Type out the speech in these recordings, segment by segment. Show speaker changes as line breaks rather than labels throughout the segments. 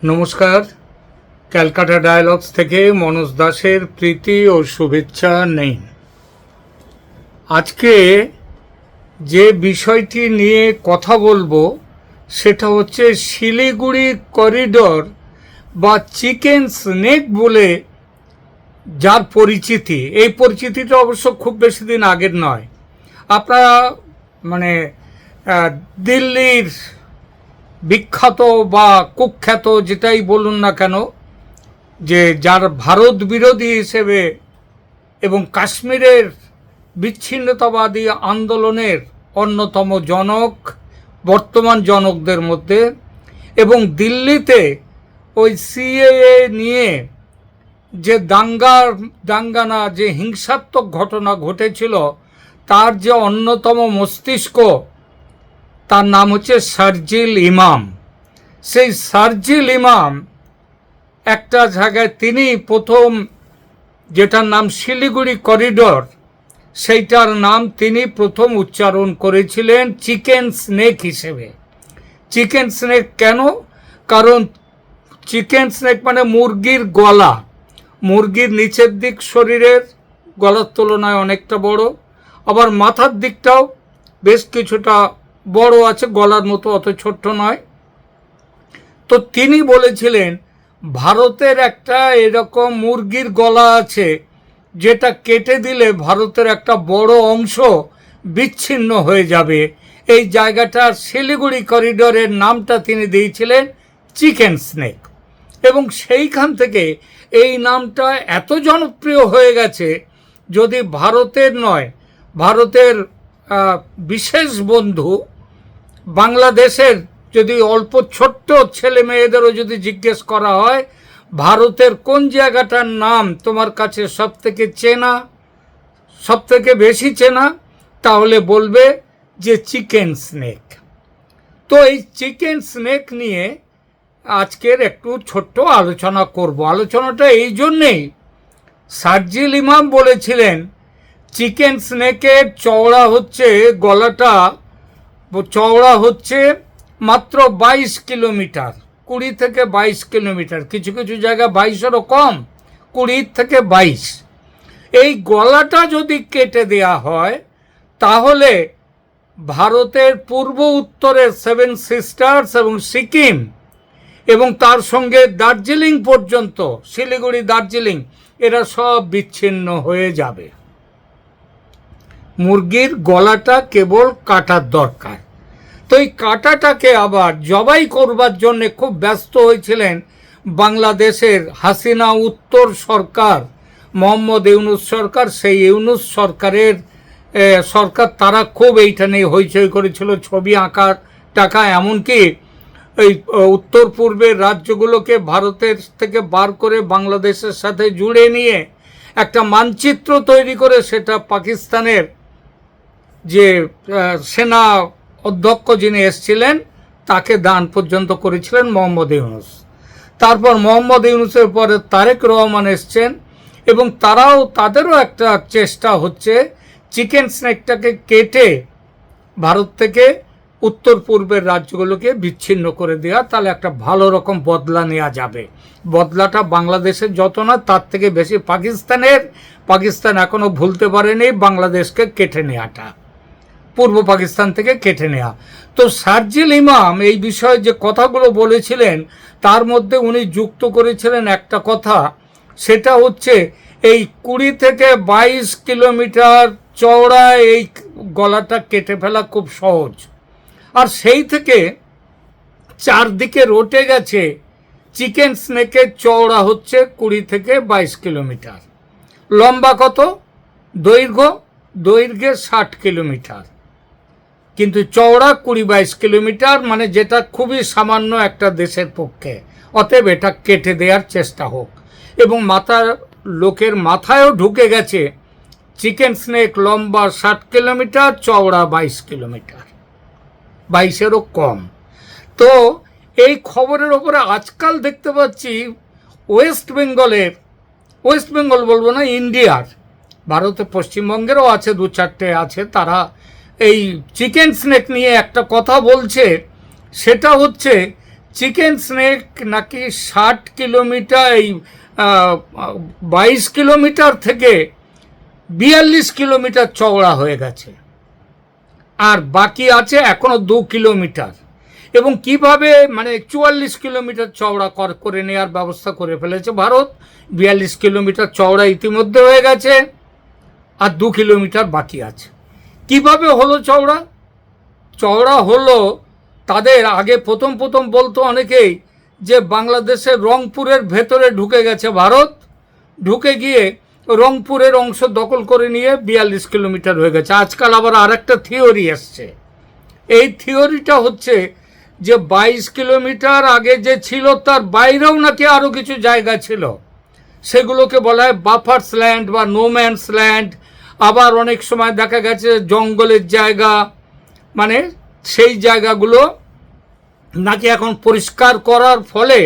নমস্কার, ক্যালকাটা ডায়ালগস থেকে মনোজ দাসের প্রীতি ও শুভেচ্ছা নেই। আজকে যে বিষয়টি নিয়ে কথা বলবো সেটা হচ্ছে শিলিগুড়ি করিডোর বা চিকেন স্নেক বলে যার পরিচিতি। এই পরিচিতিটা অবশ্য খুব বেশি দিন আগের নয়। আপনারা দিল্লির বিখ্যাত বা কুখ্যাত যেটাই বলুন না কেন, যে যার ভারত বিরোধী হিসেবে এবং কাশ্মীরের বিচ্ছিন্নতাবাদী আন্দোলনের অন্যতম জনক, বর্তমান জনকদের মধ্যে, এবং দিল্লিতে ওই সিএএ নিয়ে যে দাঙ্গানা যে হিংসাত্মক ঘটনা ঘটেছিল তার যে অন্যতম মস্তিষ্ক, তার নাম হচ্ছে শারজিল ইমাম। সেই শারজিল ইমাম একটা জায়গায় তিনি প্রথম, যেটার নাম শিলিগুড়ি করিডোর, সেইটার নাম তিনি প্রথম উচ্চারণ করেছিলেন চিকেন স্নেক হিসেবে। চিকেন স্নেক কেন? কারণ চিকেন স্নেক মানে মুরগির গলা। মুরগির নিচের দিক শরীরের গলার তুলনায় অনেকটা বড়, আবার মাথার দিকটাও বেশ কিছুটা বড় আছে, গলার মতো অত ছোট্ট নয়। তো তিনি বলেছিলেন ভারতের একটা এরকম মুরগির গলা আছে যেটা কেটে দিলে ভারতের একটা বড় অংশ বিচ্ছিন্ন হয়ে যাবে। এই জায়গাটা শিলিগুড়ি করিডোরের নামটা তিনি দিয়েছিলেন চিকেন স্নেক, এবং সেইখান থেকে এই নামটা এত জনপ্রিয় হয়ে গেছে, যদি ভারতের নয়, ভারতের বিশেষ বন্ধু বাংলাদেশের যদি অল্প ছোট্ট ছেলে মেয়েদেরও যদি জিজ্ঞেস করা হয় ভারতের কোন জায়গাটার নাম তোমার কাছে সব থেকে চেনা, সব থেকে বেশি চেনা, তাহলে বলবে যে চিকেন স্নেক। তো এই চিকেন স্নেক নিয়ে আজকের একটু ছোট্ট আলোচনা করব। আলোচনাটা এই জন্যেই, শারজিল ইমাম বলেছিলেন চিকেন স্নেকের চওড়া হচ্ছে, গলাটা চওড়া হচ্ছে মাত্র 22 কিলোমিটার, 20 থেকে 22 কিলোমিটার, কিছু কিছু জায়গায় 22-এরও কম, 20 থেকে 22। এই গলাটা যদি কেটে দেয়া হয় তাহলে ভারতের পূর্ব উত্তরের 7 সিস্টার্স এবং সিকিম এবং তার সঙ্গে দার্জিলিং পর্যন্ত, শিলিগুড়ি দার্জিলিং, এরা সব বিচ্ছিন্ন হয়ে যাবে। মুরগির গলাটা কেবল কাটার দরকার। তো এই কাটাটাকে আবার জবাই করবার জন্য খুব ব্যস্ত হয়েছিলেন বাংলাদেশের হাসিনা উত্তর সরকার, মোহাম্মদ ইউনুস সরকার। সেই ইউনুস সরকারের তারা খুব এইটা নিয়ে হইচই করেছিল, ছবি আঁকার টাকা, এমনকি এই উত্তর পূর্বের রাজ্যগুলোকে ভারতের থেকে বার করে বাংলাদেশের সাথে জুড়ে নিয়ে একটা মানচিত্র তৈরি করে সেটা পাকিস্তানের যে সেনা অধ্যক্ষ যিনি এসেছিলেন তাকে দান পর্যন্ত করেছিলেন মোহাম্মদ ইউনুস। তারপর মোহাম্মদ ইউনুসের পরে তারেক রহমান এসছেন, এবং তাদেরও একটা চেষ্টা হচ্ছে চিকেন স্নেকটাকে কেটে ভারত থেকে উত্তর পূর্বের রাজ্যগুলোকে বিচ্ছিন্ন করে দেওয়া, তাহলে একটা ভালো রকম বদলা নেওয়া যাবে। বদলাটা বাংলাদেশের যত না তার থেকে বেশি পাকিস্তান এখনো ভুলতে পারেনি বাংলাদেশকে কেটে নেওয়াটা, পূর্ব পাকিস্তান থেকে কেটে নেওয়া। তো শারজিল ইমাম এই বিষয়ে যে কথাগুলো বলেছিলেন তার মধ্যে উনি যুক্ত করেছিলেন একটা কথা, সেটা হচ্ছে এই 20 থেকে 22 কিলোমিটার চওড়া এই গলাটা কেটে ফেলা খুব সহজ, আর সেই থেকে চারদিকে রটে গেছে চিকেন স্নেকের চওড়া হচ্ছে 20 থেকে 22 কিলোমিটার। লম্বা কত? দৈর্ঘ্যে 60 কিলোমিটার, কিন্তু চওড়া 20-22 কিলোমিটার, মানে যেটা খুবই সামান্য একটা দেশের পক্ষে। অতএব এটা কেটে দেওয়ার চেষ্টা হোক। এবং লোকের মাথায়ও ঢুকে গেছে চিকেন স্নেক লম্বা 60 কিলোমিটার, চওড়া 22 কিলোমিটার, 22-এরও কম। তো এই খবরের ওপরে আজকাল দেখতে পাচ্ছি ওয়েস্ট বেঙ্গল বলবো না, ইন্ডিয়ার, ভারতে পশ্চিমবঙ্গেরও আছে 2-4টে আছে, তারা এই চিকেন স্নেক নিয়ে একটা কথা বলছে, সেটা হচ্ছে চিকেন স্নেক নাকি 60 কিলোমিটার, এই 22 কিলোমিটার থেকে 42 কিলোমিটার চওড়া হয়ে গেছে, আর বাকি আছে এখনো 2 কিলোমিটার। এবং কিভাবে মানে 44 কিলোমিটার চওড়া করে নেওয়ার ব্যবস্থা করে ফেলেছে ভারত। 42 কিলোমিটার চওড়া ইতিমধ্যে হয়ে গেছে, আর 2 কিলোমিটার বাকি আছে। কিভাবে হলো চওড়া? চওড়া হলো, তাদের আগে প্রথম প্রথম বলতো অনেকেই যে বাংলাদেশের রংপুরের ভেতরে ঢুকে গেছে ভারত, ঢুকে গিয়ে রংপুরের অংশ দখল করে নিয়ে 42 কিলোমিটার হয়ে গেছে। আজকাল আবার আরেকটা থিওরি আসছে। এই থিওরিটা হচ্ছে যে 22 কিলোমিটার আগে যে ছিল তার বাইরেও নাকি আরও কিছু জায়গা ছিল, সেগুলোকে বলা হয় বাফার্স ল্যান্ড বা নোম্যান্স ল্যান্ড। আবার অনেক সময় দেখা গেছে জঙ্গলের জায়গা, মানে সেই জায়গাগুলো নাকি এখন পরিষ্কার করার ফলে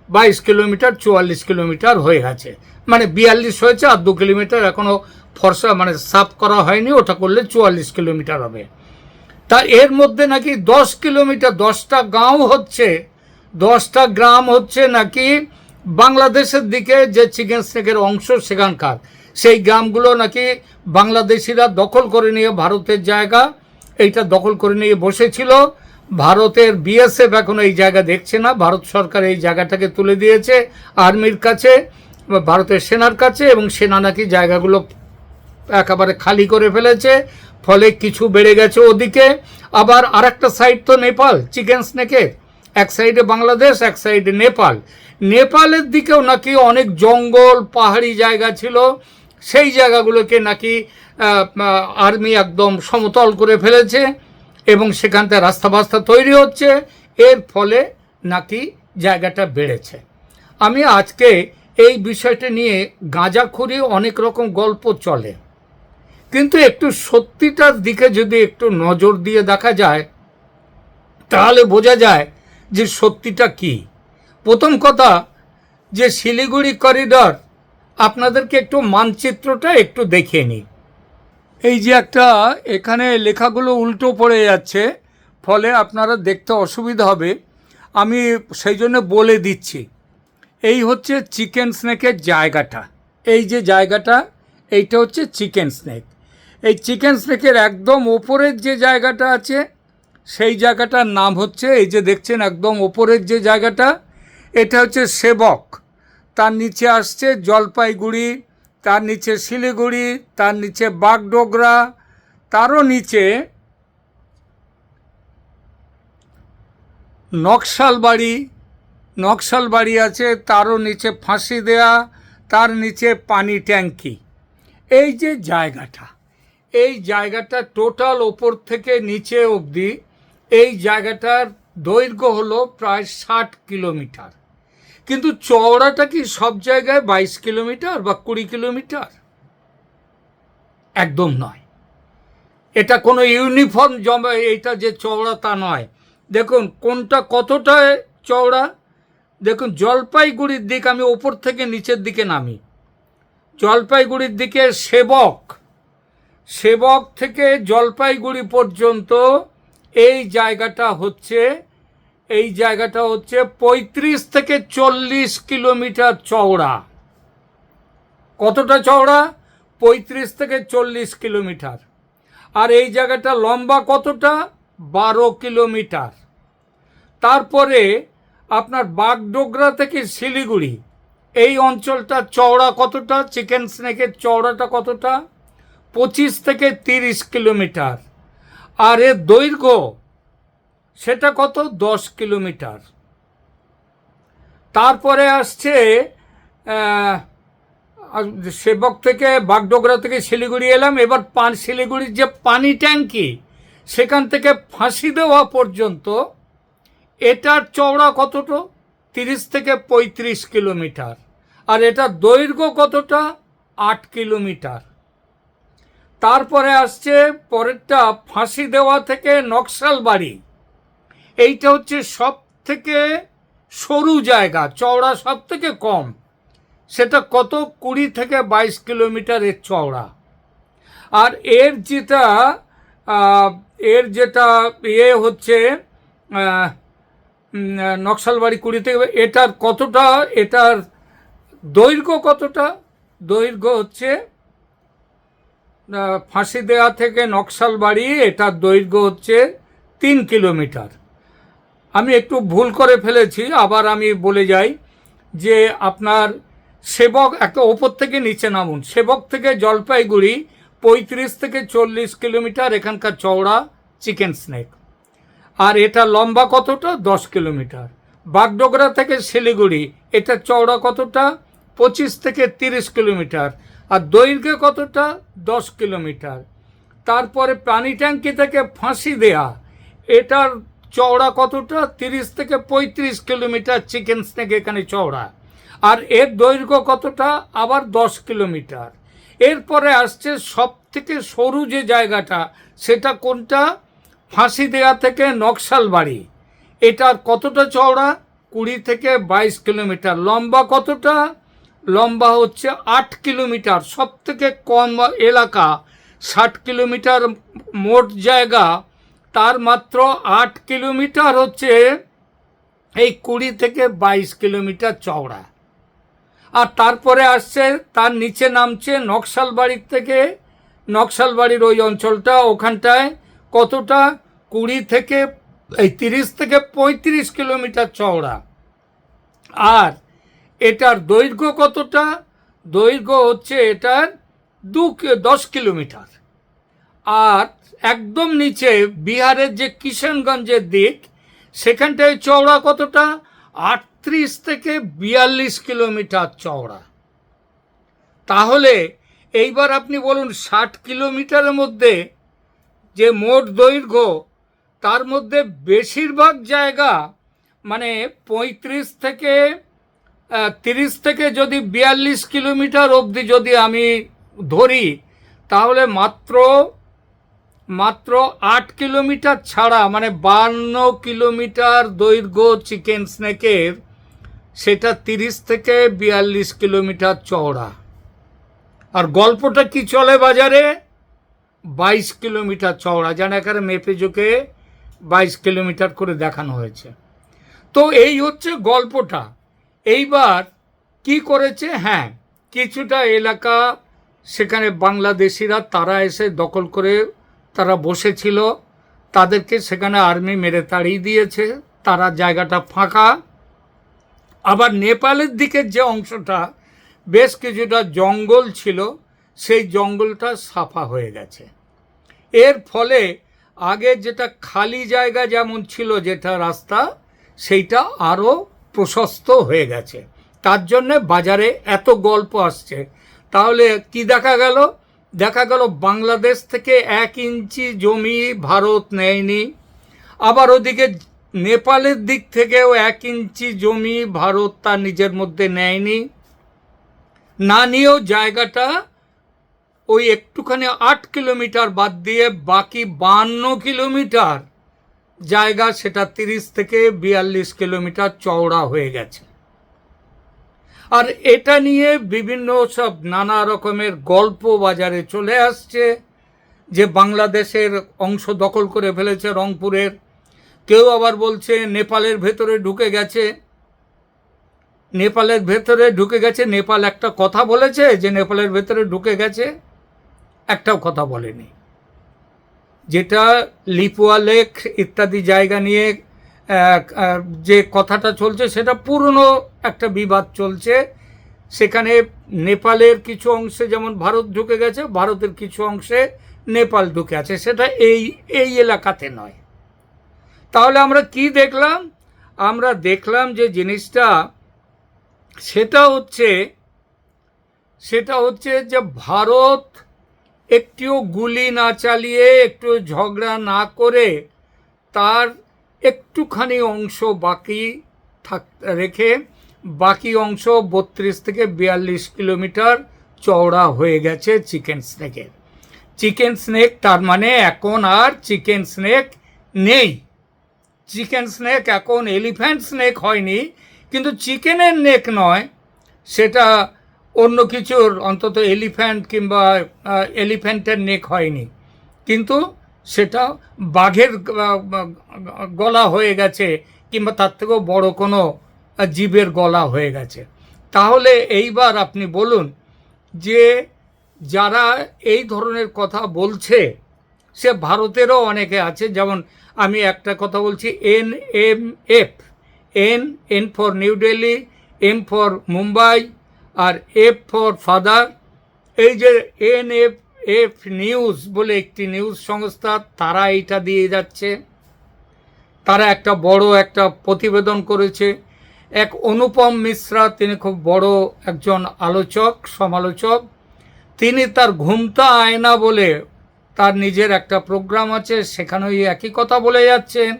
22 কিলোমিটার 44 কিলোমিটার হয়ে গেছে। মানে 42 হয়েছে, আর 2 কিলোমিটার এখনও ফর্সা মানে সাফ করা হয়নি, ওটা করলে 44 কিলোমিটার হবে। তা এর মধ্যে নাকি 10 কিলোমিটার, 10টা গাঁও হচ্ছে, 10টা গ্রাম হচ্ছে নাকি বাংলাদেশের দিকে যে চিকেন স্নেকের অংশ সেখানকার, সেই গ্রামগুলো নাকি বাংলাদেশিরা দখল করে নিয়ে ভারতের জায়গা এইটা দখল করে নিয়ে বসেছিল। ভারতের বিএসএফ এখন এই জায়গা দেখছে না, ভারত সরকার এই জায়গাটাকে তুলে দিয়েছে আর্মির কাছে, ভারতের সেনার কাছে, এবং সেনা নাকি জায়গাগুলো একেবারে খালি করে ফেলেছে, ফলে কিছু বেড়ে গেছে ওদিকে। আবার আরেকটা সাইড তো নেপাল চিকেন স্নেকের, এক সাইডে বাংলাদেশ, এক সাইডে নেপাল। নেপালের দিকেও নাকি অনেক জঙ্গল পাহাড়ি জায়গা ছিল, সেই জায়গাগুলোকে নাকি আর্মি একদম সমতল করে ফেলেছে, এবং সেখান থেকে রাস্তা বাস্তা তৈরি হচ্ছে, এর ফলে নাকি জায়গাটা বেড়েছে। আমি আজকে এই বিষয়টা নিয়ে গাঁজাখুরি অনেক রকম গল্প চলে, কিন্তু একটু সত্যিটার দিকে যদি একটু নজর দিয়ে দেখা যায় তাহলে বোঝা যায় যে সত্যিটা কি। প্রথম কথা, যে শিলিগুড়ি করিডর, আপনাদেরকে একটু মানচিত্রটা একটু দেখিয়ে নিই। এই যে একটা এখানে লেখাগুলো উল্টো পড়ে যাচ্ছে, ফলে আপনারা দেখতে অসুবিধা হবে, আমি সেই জন্য বলে দিচ্ছি। এই হচ্ছে চিকেন স্নেকের জায়গাটা, এই যে জায়গাটা, এইটা হচ্ছে চিকেন স্নেক। এই চিকেন স্নেকের একদম ওপরের যে জায়গাটা আছে সেই জায়গাটার নাম হচ্ছে, এই যে দেখছেন একদম ওপরের যে জায়গাটা, এটা হচ্ছে সেবক। তার নিচে আসছে জলপাইগুড়ি, তার নিচে শিলিগুড়ি, তার নিচে বাগডোগরা, তারও নিচে নকশালবাড়ি আছে, তারও নিচে ফাঁসি দেয়া, তার নিচে পানি ট্যাঙ্কি। এই যে জায়গাটা, এই জায়গাটা টোটাল ওপর থেকে নিচে অবধি এই জায়গাটার দৈর্ঘ্য হলো প্রায় 60 কিলোমিটার। কিন্তু চওড়াটা কি সব জায়গায় 22 কিলোমিটার বা 20 কিলোমিটার? একদম নয়। এটা কোনো ইউনিফর্ম এইটা যে চওড়া তা নয়। দেখুন কোনটা কতটা চওড়া। দেখুন জলপাইগুড়ির দিক, আমি ওপর থেকে নিচের দিকে নামি, জলপাইগুড়ির দিকে সেবক থেকে জলপাইগুড়ি পর্যন্ত এই জায়গাটা হচ্ছে 35 থেকে 40 কিলোমিটার চওড়া। কতটা চওড়া? 35 থেকে 40 কিলোমিটার। আর এই জায়গাটা লম্বা কতটা? 12 কিলোমিটার। তারপরে আপনার বাগডোগরা থেকে শিলিগুড়ি এই অঞ্চলটা চওড়া কতটা? চিকেন স্নেকের চওড়াটা কতটা? 25 থেকে 30 কিলোমিটার। আর এর দৈর্ঘ্য সেটা কত? 10 কিলোমিটার। তারপরে আসছে সেবক থেকে বাগডোগরা থেকে শিলিগুড়ি এলাম, এবার শিলিগুড়ির যে পানি ট্যাঙ্কি সেখান থেকে ফাঁসি দেওয়া পর্যন্ত এটার চওড়া কতটা? 30 থেকে 35 কিলোমিটার। আর এটার দৈর্ঘ্য কতটা? 8 কিলোমিটার। তারপরে আসছে পরেরটা ফাঁসি দেওয়া থেকে নকশালবাড়ি, এইটা হচ্ছে সব থেকে সরু জায়গা, চওড়া সব থেকে কম, সেটা কত? 20 থেকে 22 কিলোমিটারের চওড়া। আর এর যেটা হচ্ছে নকশালবাড়ি 20 থেকে, এটার কতটা, এটার দৈর্ঘ্য কতটা? দৈর্ঘ্য হচ্ছে ফাঁসি দেওয়া থেকে নকশালবাড়ি, এটার দৈর্ঘ্য হচ্ছে 3 কিলোমিটার। আমি একটু ভুল করে ফেলেছি, আবার আমি বলে যাই যে আপনার সেবক, একটা ওপর থেকে নিচে নামুন, সেবক থেকে জলপাইগুড়ি 35 থেকে 40 কিলোমিটার এখানকার চওড়া চিকেন স্নেক। আর এটা লম্বা কতটা? 10 কিলোমিটার। বাগডোগরা থেকে শিলিগুড়ি, এটা চওড়া কতটা? 25 থেকে 30 কিলোমিটার। আর দৈর্ঘ্য কতটা? 10 কিলোমিটার। তারপরে পানি ট্যাঙ্কি থেকে ফাঁসি দেয়া, এটার চওড়া কতটা? 30 থেকে 35 কিলোমিটার চিকেন স্নেক এখানে চওড়া। আর এর দৈর্ঘ্য কতটা? আবার 10 কিলোমিটার। এরপরে আসছে সব থেকে সরু যে জায়গাটা, সেটা কোনটা? ফাঁসি দেয়া থেকে নকশালবাড়ি, এটার কতটা চওড়া? 20 থেকে 22 কিলোমিটার। লম্বা কতটা? লম্বা হচ্ছে 8 কিলোমিটার। সব থেকে কম এলাকা, 60 কিলোমিটার মোট জায়গা, তার মাত্র 8 কিলোমিটার হচ্ছে এই 20 থেকে 22 কিলোমিটার চওড়া। আর তারপরে আসছে, তার নিচে নামছে নকশালবাড়ির থেকে, নকশালবাড়ির ওই অঞ্চলটা, ওখানটায় কতটা? 20 থেকে 30 থেকে 35 কিলোমিটার চওড়া। আর এটার দৈর্ঘ্য কতটা? দৈর্ঘ্য হচ্ছে এটার 10 কিলোমিটার। আর একদম নিচে বিহারের যে কিষানগঞ্জের দিক, সেখানটায় চওড়া কতটা? 38 থেকে 42 কিলোমিটার চওড়া। তাহলে এইবার আপনি বলুন, 60 কিলোমিটারের মধ্যে যে মোট দৈর্ঘ্য, তার মধ্যে বেশিরভাগ জায়গা, মানে 35 থেকে 30 থেকে যদি 42 কিলোমিটার অবধি যদি আমি ধরি, তাহলে মাত্র 8 কিলোমিটার ছাড়া, মানে 52 কিলোমিটার দৈর্ঘ্য চিকেন স্নেকের, সেটা 30 থেকে 42 কিলোমিটার চওড়া। আর গল্পটা কি চলে বাজারে? 22 কিলোমিটার চওড়া, যেন এখানে মেপে জোকে 22 কিলোমিটার করে দেখানো হয়েছে। তো এই হচ্ছে গল্পটা। এইবার কি করেছে? হ্যাঁ, কিছুটা এলাকা সেখানে বাংলাদেশিরা তারা এসে দখল করে তারা বসেছিল, তাদেরকে সেখানে আর্মি মেরে তাড়িয়ে দিয়েছে, তারা জায়গাটা ফাঁকা। আবার নেপালের দিকের যে অংশটা, বেশ কিছুটা জঙ্গল ছিল, সেই জঙ্গলটা সাফা হয়ে গেছে। এর ফলে আগে যেটা খালি জায়গা যেমন ছিল, যেটা রাস্তা, সেইটা আরও প্রশস্ত হয়ে গেছে। তার জন্যে বাজারে এত গল্প আসছে। তাহলে কি দেখা গেল? দেখা গেল বাংলাদেশ থেকে 1 ইঞ্চি জমি ভারত নেয়নি। আবার ওদিকে নেপালের দিক থেকেও 1 ইঞ্চি জমি ভারত তার নিজের মধ্যে নেয়নি। না নিয়েও জায়গাটা ওই একটুখানি 8 কিলোমিটার বাদ দিয়ে বাকি 52 কিলোমিটার জায়গা, সেটা 30 থেকে 42 কিলোমিটার চওড়া হয়ে গেছে। আর এটা নিয়ে বিভিন্ন সব নানা রকমের গল্প বাজারে চলে আসছে, যে বাংলাদেশের অংশ দখল করে ফেলেছে রংপুরের। কেউ আবার বলছে নেপালের ভেতরে ঢুকে গেছে। নেপালের ভেতরে ঢুকে গেছে, নেপাল একটা কথা বলেছে যে নেপালের ভেতরে ঢুকে গেছে? একটাও কথা বলেনি। যেটা লিপুয়া লেক ইত্যাদি জায়গা নিয়ে যে কথাটা চলছে, সেটা পুরনো একটা বিবাদ চলছে। সেখানে নেপালের কিছু অংশে যেমন ভারত ঢুকে গেছে, ভারতের কিছু অংশে নেপাল ঢুকে আছে, সেটা এই এলাকাতে নয়। তাহলে আমরা কি দেখলাম? আমরা দেখলাম যে জিনিসটা, সেটা হচ্ছে যে ভারত একটিও গুলি না চালিয়ে, একটু ঝগড়া না করে, তার একটুখানি অংশ বাকি রেখে বাকি অংশ 32 থেকে 42 কিলোমিটার চওড়া হয়ে গেছে চিকেন স্নেকের। চিকেন স্নেক, তার মানে এখন আর চিকেন স্নেক নেই। চিকেন স্নেক এখন এলিফ্যান্ট স্নেক হয়নি, কিন্তু চিকেনের নেক নয়, সেটা অন্য কিছুর, অন্তত এলিফ্যান্ট কিংবা এলিফ্যান্টের নেক হয়নি, কিন্তু সেটা বাঘের গলা হয়ে গেছে কিংবা তার থেকেও বড় কোনো জীবের গলা হয়ে গেছে। তাহলে এইবার আপনি বলুন যে যারা এই ধরনের কথা বলছে সে ভারতেরও অনেকে আছে। যেমন আমি একটা কথা বলছি, NMF, N for New Delhi, M for Mumbai, আর এফ ফর ফাদার। এই যে NFF নিউজ বলে একটি নিউজ সংস্থা, তারা এইটা দিয়ে যাচ্ছে। তারা একটা বড় একটা প্রতিবেদন করেছে। এক অনুপম মিশ্রা, তিনি খুব বড় একজন আলোচক, সমালোচক, তিনি তার ঘুমটা আয়না বলে তার নিজের একটা প্রোগ্রাম আছে, সেখানে ওই একই কথা বলে যাচ্ছেন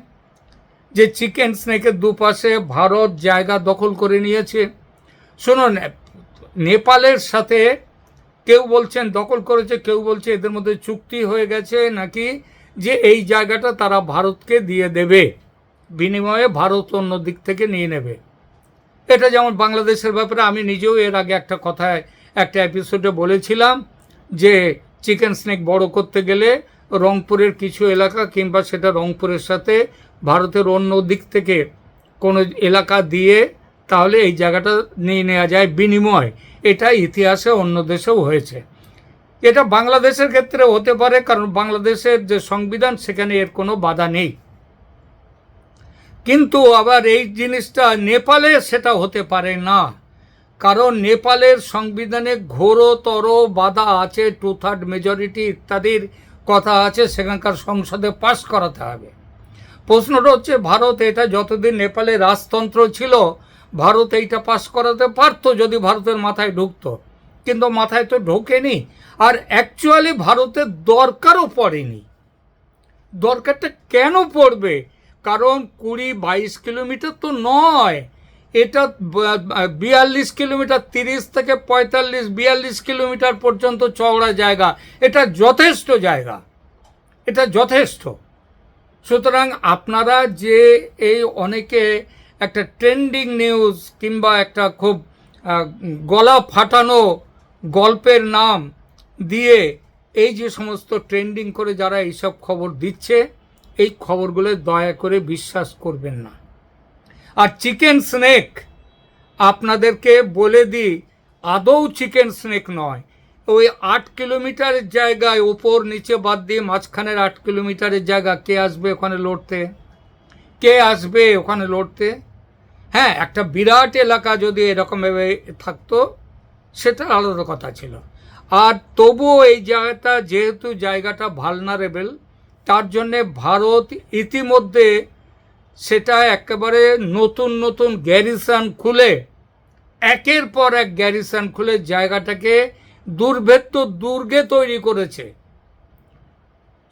যে চিকেন স্নেকের দুপাশে ভারত জায়গা দখল করে নিয়েছে। শুনুন, নেপালের সাথে কেউ বলছেন দখল করেছে, কেউ বলছে এদের মধ্যে চুক্তি হয়ে গেছে নাকি যে এই জায়গাটা তারা ভারতকে দিয়ে দেবে, বিনিময়ে ভারত অন্য দিক থেকে নিয়ে নেবে। এটা যেমন বাংলাদেশের ব্যাপারে আমি নিজেও এর আগে একটা কথায় একটা এপিসোডে বলেছিলাম যে চিকেন স্নেক বড় করতে গেলে রংপুরের কিছু এলাকা কিংবা সেটা রংপুরের সাথে ভারতের অন্য দিক থেকে কোনো এলাকা দিয়ে তাহলে এই জায়গাটা নিয়ে নেওয়া যায় বিনিময়। এটা ইতিহাসে অন্য দেশেও হয়েছে। এটা বাংলাদেশের ক্ষেত্রে হতে পারে, কারণ বাংলাদেশের যে সংবিধান সেখানে এর কোনো বাধা নেই। কিন্তু আবার এই জিনিসটা নেপালে সেটা হতে পারে না, কারণ নেপালের সংবিধানে ঘোরতর বাধা আছে, 2/3 মেজরিটি ইত্যাদির কথা আছে, সেখানকার সংসদে পাস করাতে হবে। প্রশ্নটা হচ্ছে ভারত এটা যতদিন নেপালে রাজতন্ত্র ছিল ভারত এইটা পাস করাতে পারতো যদি ভারতের মাথায় ঢুকতো, কিন্তু মাথায় তো ঢোকেনি। আর অ্যাকচুয়ালি ভারতের দরকারও পড়েনি। দরকারটা কেন পড়বে? কারণ 20-22 কিলোমিটার তো নয়, এটা 42 কিলোমিটার, 30 থেকে 45-42 কিলোমিটার পর্যন্ত চওড়া জায়গা। এটা যথেষ্ট জায়গা, এটা যথেষ্ট। সুতরাং আপনারা যে এই অনেকে একটা ট্রেন্ডিং নিউজ কিংবা একটা খুব গলা ফাটানো গল্পের নাম দিয়ে এই যে সমস্ত ট্রেন্ডিং করে যারা এইসব খবর দিচ্ছে, এই খবরগুলো দয়া করে বিশ্বাস করবেন না। আর চিকেন স্নেক আপনাদেরকে বলে দিই, আদৌ চিকেন স্নেক নয়। ওই 8 কিলোমিটারের জায়গায় উপর নিচে বাদ দিয়ে মাঝখানের 8 কিলোমিটারের জায়গা কে আসবে ওখানে লড়তে? কে আসবে ওখানে লড়তে? হ্যাঁ, একটা বিরাট এলাকা যদি এরকমভাবে থাকতো সেটা আলাদা কথা ছিল। আর তবুও এই জায়গাটা যেহেতু জায়গাটা ভালনারেবল, তার জন্যে ভারত ইতিমধ্যে সেটা একেবারে নতুন নতুন গ্যারিসন খুলে, একের পর এক গ্যারিসন খুলে জায়গাটাকে দুর্ভেদ্য দুর্গে তৈরি করেছে।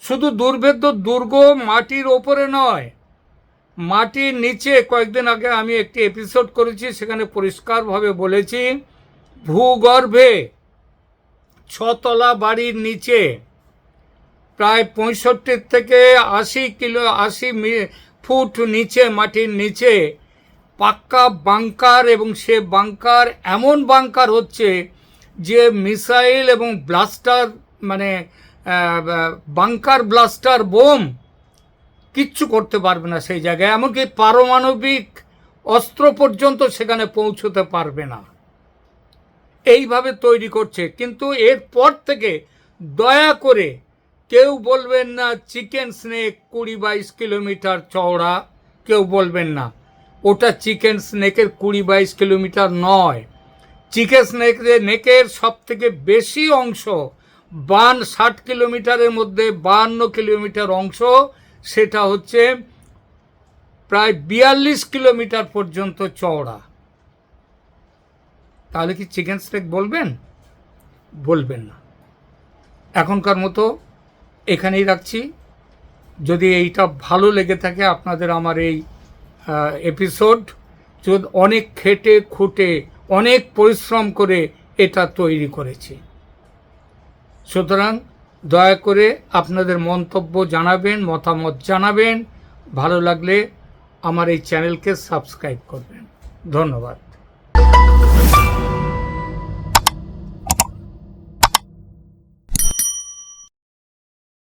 শুধু দুর্ভেদ্য দুর্গ মাটির ওপরে নয়, মাটির নিচে। কয়েকদিন আগে আমি একটি এপিসোড করেছি, সেখানে পরিষ্কারভাবে বলেছি ভূগর্ভে 6 তলা বাড়ির নিচে প্রায় 65 থেকে 80 ফুট নিচে, মাটির নিচে পাক্কা বাংকার, এবং সে বাংকার এমন বাংকার হচ্ছে যে মিসাইল এবং ব্লাস্টার, মানে বাংকার ব্লাস্টার বোম কিচ্ছু করতে পারবে না সেই জায়গায়, এমনকি পারমাণবিক অস্ত্র পর্যন্ত সেখানে পৌঁছতে পারবে না। এইভাবে তৈরি করছে। কিন্তু এরপর থেকে দয়া করে কেউ বলবেন না চিকেন স্নেক 20-22 কিলোমিটার চওড়া, কেউ বলবেন না। ওটা চিকেন স্নেকের 20-22 কিলোমিটার নয়। চিকেন স্নেকের সব থেকে বেশি অংশ 60 কিলোমিটারের মধ্যে 52 কিলোমিটার অংশ, সেটা হচ্ছে প্রায় 42 কিলোমিটার পর্যন্ত চওড়া। তাহলে কি চিকেন স্নেক বলবেন? বলবেন না। এখনকার মতো এখানেই রাখছি। যদি এইটা ভালো লেগে থাকে আপনাদের আমার এই এপিসোড, যদি অনেক খেটে খুঁটে অনেক পরিশ্রম করে এটা তৈরি করেছি, সুতরাং দয়া করে আপনাদের মন্তব্য জানাবেন, মতামত জানাবেন। ভালো লাগলে আমার এই চ্যানেলকে সাবস্ক্রাইব করবেন। ধন্যবাদ।